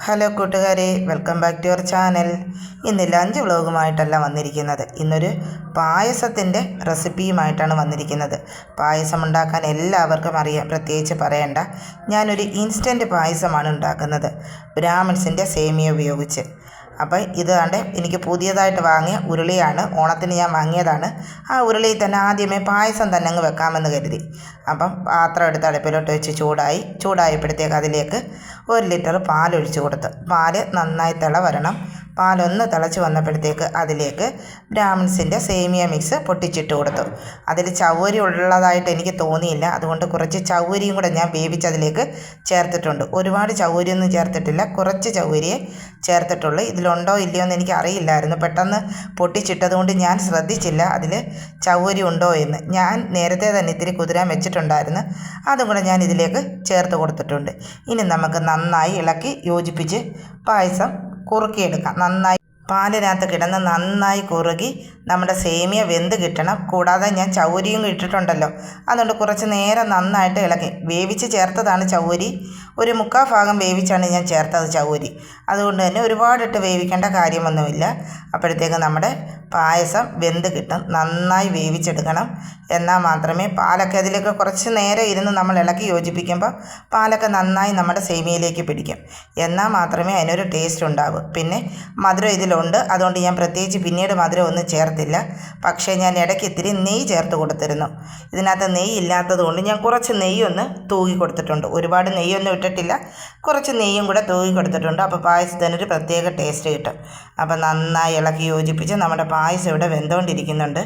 Hello കൂട്ടുകാരെ, welcome back to your channel. ഇന്ന് lunch വ്ളോഗുമായിട്ടല്ല വന്നിരിക്കുന്നത്. ഇന്നൊരു പായസത്തിൻ്റെ റെസിപ്പിയുമായിട്ടാണ് വന്നിരിക്കുന്നത്. പായസം ഉണ്ടാക്കാൻ എല്ലാവർക്കും അറിയാം, പ്രത്യേകിച്ച് പറയണ്ട. ഞാനൊരു ഇൻസ്റ്റൻറ്റ് പായസമാണ് ഉണ്ടാക്കുന്നത്, ബ്രാഹ്മിൺസിൻ്റെ സേമിയ ഉപയോഗിച്ച്. അപ്പോൾ ഇത് കണ്ട് എനിക്ക് പുതിയതായിട്ട് വാങ്ങിയ ഉരുളിയാണ്, ഓണത്തിന് ഞാൻ വാങ്ങിയതാണ്. ആ ഉരുളിയിൽ തന്നെ ആദ്യമേ പായസം തന്നെ അങ്ങ് വെക്കാമെന്ന് കരുതി. അപ്പം പാത്രം എടുത്ത് അടുപ്പിലോട്ട് വെച്ച് ചൂടായപ്പോഴത്തേക്ക് അതിലേക്ക് 1 ലിറ്റർ പാലൊഴിച്ച് കൊടുത്ത്. പാല് നന്നായി വരണം. പാലൊന്ന് തിളച്ച് വന്നപ്പോഴത്തേക്ക് അതിലേക്ക് ബ്രാഹ്മിൺസിൻ്റെ സേമിയ മിക്സ് പൊട്ടിച്ചിട്ട് കൊടുത്തു. അതിൽ ചവ്വരി ഉള്ളതായിട്ട് എനിക്ക് തോന്നിയില്ല, അതുകൊണ്ട് കുറച്ച് ചവ്വരിയും കൂടെ ഞാൻ വേവിച്ചതിലേക്ക് ചേർത്തിട്ടുണ്ട്. ഒരുപാട് ചവ്വരിയൊന്നും ചേർത്തിട്ടില്ല, കുറച്ച് ചവ്വരിയെ ചേർത്തിട്ടുള്ളൂ. ഇതിലുണ്ടോ ഇല്ലയോ എന്ന് എനിക്ക് അറിയില്ലായിരുന്നു, പെട്ടെന്ന് പൊട്ടിച്ചിട്ടതുകൊണ്ട് ഞാൻ ശ്രദ്ധിച്ചില്ല അതിൽ ചവ്വരി ഉണ്ടോ എന്ന്. ഞാൻ നേരത്തെ തന്നെ ഇത്തിരി കുതിരാൻ വെച്ചിട്ടുണ്ടായിരുന്നു, അതും കൂടെ ഞാൻ ഇതിലേക്ക് ചേർത്ത് കൊടുത്തിട്ടുണ്ട്. ഇനി നമുക്ക് നന്നായി ഇളക്കി യോജിപ്പിച്ച് പായസം കുറുക്കിയെടുക്കാം. നന്നായി പാലിനകത്ത് കിടന്ന് നന്നായി കുറുകി നമ്മുടെ സേമിയ വെന്ത് കിട്ടണം. കൂടാതെ ഞാൻ ചവ്വരിയും ഇട്ടിട്ടുണ്ടല്ലോ, അതുകൊണ്ട് കുറച്ച് നേരം നന്നായിട്ട് ഇളക്കി വേവിച്ച് ചേർത്തതാണ് ചവ്വരി. ഒരു 3/4 ഭാഗം വേവിച്ചാണ് ഞാൻ ചേർത്തത് ചവ്വരി. അതുകൊണ്ട് തന്നെ ഒരുപാടിട്ട് വേവിക്കേണ്ട കാര്യമൊന്നുമില്ല. അപ്പോഴത്തേക്ക് നമ്മുടെ പായസം വെന്ത് കിട്ടും. നന്നായി വേവിച്ചെടുക്കണം, എന്നാൽ മാത്രമേ പാലൊക്കെ അതിലേക്ക് കുറച്ച് നേരം ഇരുന്ന് നമ്മൾ ഇളക്കി യോജിപ്പിക്കുമ്പോൾ പാലൊക്കെ നന്നായി നമ്മുടെ സേമിയയിലേക്ക് പിടിക്കും. എന്നാൽ മാത്രമേ അതിനൊരു ടേസ്റ്റ് ഉണ്ടാകൂ. പിന്നെ മധുരം ഇതിലുണ്ട്, അതുകൊണ്ട് ഞാൻ പ്രത്യേകിച്ച് പിന്നീട് മധുരം ഒന്നും ചേർത്തില്ല. പക്ഷേ ഞാൻ ഇടയ്ക്ക് ഇത്തിരി നെയ്യ് ചേർത്ത് കൊടുത്തിരുന്നു. ഇതിനകത്ത് നെയ്യ് ഇല്ലാത്തത് കൊണ്ട് ഞാൻ കുറച്ച് നെയ്യൊന്ന് തൂകി കൊടുത്തിട്ടുണ്ട്. ഒരുപാട് നെയ്യൊന്നും ഇട്ടിട്ടില്ല, കുറച്ച് നെയ്യും കൂടെ തൂകി കൊടുത്തിട്ടുണ്ട്. അപ്പോൾ പായസത്തിനൊരു പ്രത്യേക ടേസ്റ്റ് കിട്ടും. അപ്പോൾ നന്നായി ഇളക്കി യോജിപ്പിച്ച് നമ്മുടെ പായസം ഇവിടെ വെന്തുകൊണ്ടിരിക്കുന്നുണ്ട്.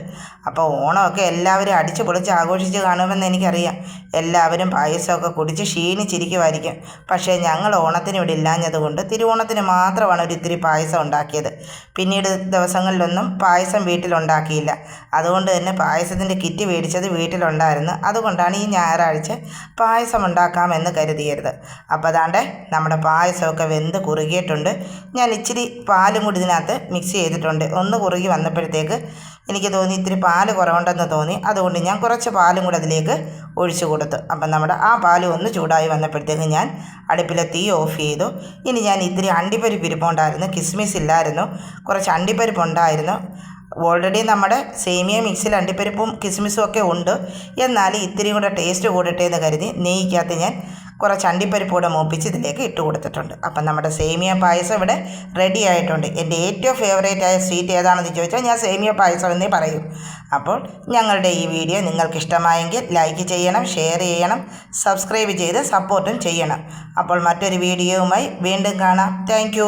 അപ്പോൾ ഓണമൊക്കെ എല്ലാവരും അടിച്ച് പൊളിച്ച് ആഘോഷിച്ച് കാണുമെന്ന് എനിക്കറിയാം. എല്ലാവരും പായസമൊക്കെ കുടിച്ച് ക്ഷീണിച്ചിരിക്കുമായിരിക്കും. പക്ഷേ ഞങ്ങൾ ഓണത്തിന് ഇവിടെ ഇല്ലാഞ്ഞതുകൊണ്ട് തിരുവോണത്തിന് മാത്രമാണ് ഒരിത്തിരി പായസം ഉണ്ടാക്കിയത്. പിന്നീട് ദിവസങ്ങളിലൊന്നും പായസം വീട്ടിലുണ്ടാക്കിയില്ല. അതുകൊണ്ട് തന്നെ പായസത്തിൻ്റെ കിറ്റ് മേടിച്ചത് വീട്ടിലുണ്ടായിരുന്നു. അതുകൊണ്ടാണ് ഈ ഞായറാഴ്ച പായസം ഉണ്ടാക്കാമെന്ന് കരുതിയത്. അപ്പോൾ അതാണ്ട് നമ്മുടെ പായസമൊക്കെ വെന്ത് കുറുകിയിട്ടുണ്ട്. ഞാൻ ഇച്ചിരി പാലും കൂടി ഇതിനകത്ത് മിക്സ് ചെയ്തിട്ടുണ്ട്. ഒന്ന് കുറുകി വന്നപ്പോഴത്തേക്ക് എനിക്ക് തോന്നി ഇത്തിരി പാല് കുറവുണ്ടെന്ന് തോന്നി. അതുകൊണ്ട് ഞാൻ കുറച്ച് പാലും കൂടെ അതിലേക്ക് ഒഴിച്ചു കൊടുത്തു. അപ്പം നമ്മുടെ ആ പാല് ഒന്ന് ചൂടായി വന്നപ്പോഴത്തേക്ക് ഞാൻ അടുപ്പിലെ തീ ഓഫ് ചെയ്തു. ഇനി ഞാൻ ഇത്തിരി അണ്ടിപ്പരിപ്പ് ഇരിപ്പുണ്ടായിരുന്നു, കിസ്മിസ് ഇല്ലായിരുന്നു, കുറച്ച് അണ്ടിപ്പരിപ്പ് ഉണ്ടായിരുന്നു. ഓൾറെഡി നമ്മുടെ സേമിയ മിക്സിൽ അണ്ടിപ്പരിപ്പും കിസ്മിസും ഒക്കെ ഉണ്ട്, എന്നാൽ ഇത്തിരി കൂടെ ടേസ്റ്റ് കൂടട്ടെ എന്ന് കരുതി നെയ്ക്കകത്ത് ഞാൻ കുറച്ച് അണ്ടിപ്പരിപ്പ് കൂടെ മൂപ്പിച്ച് ഇതിലേക്ക് ഇട്ട് കൊടുത്തിട്ടുണ്ട്. അപ്പം നമ്മുടെ സേമിയ പായസം ഇവിടെ റെഡി ആയിട്ടുണ്ട്. എൻ്റെ ഏറ്റവും ഫേവറേറ്റ് ആയ സ്വീറ്റ് ഏതാണെന്ന് ചോദിച്ചാൽ ഞാൻ സേമിയ പായസം എന്നേ പറയും. അപ്പോൾ ഞങ്ങളുടെ ഈ വീഡിയോ നിങ്ങൾക്ക് ഇഷ്ടമായെങ്കിൽ ലൈക്ക് ചെയ്യണം, ഷെയർ ചെയ്യണം, സബ്സ്ക്രൈബ് ചെയ്ത് സപ്പോർട്ടും ചെയ്യണം. അപ്പോൾ മറ്റൊരു വീഡിയോയുമായി വീണ്ടും കാണാം. താങ്ക്